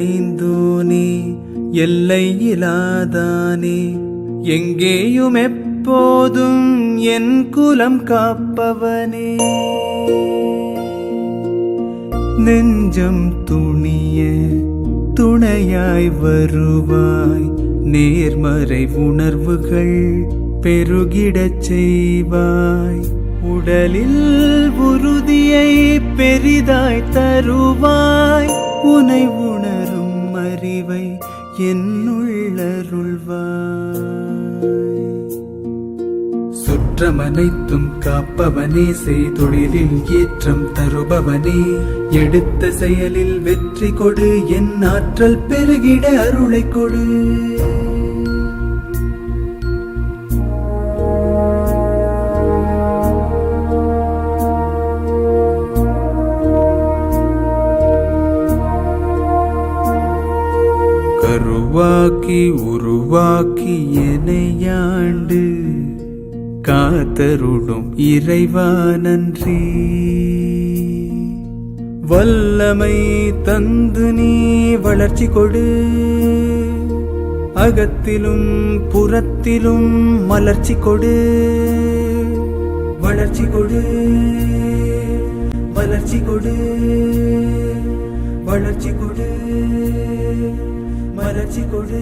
ஐந்தோனே எல்லை இலாதானே எங்கேயும் எப்போதும் என் குலம் காப்பவனே நெஞ்சம் துணிய துணையாய் வருவாய் நேர்மறை உணர்வுகள் பெருகிடச் செய்வாய் உடலில் உறுதியை பெரிதாய் தருவாய் உனை உணரும் அறிவை என்னுள்ளருள்வாய் சுற்றமனைத்தும் காப்பவனே செய்தொழிலில் ஏற்றம் தருபவனே எடுத்த செயலில் வெற்றி கொடு என் ஆற்றல் பெருகிட அருளை கொடு கருவாக்கி உருவாக்கி எனையாண்டு காத்தருடும் இறைவா நன்றி வல்லமை தந்து நீ வளர்ச்சி கொடு அகத்திலும் புறத்திலும் மலர்ச்சி கொடு வளர்ச்சி கொடு வளர்ச்சி கொடு வளர்ச்சி கொடு மலர்ச்சி கொடு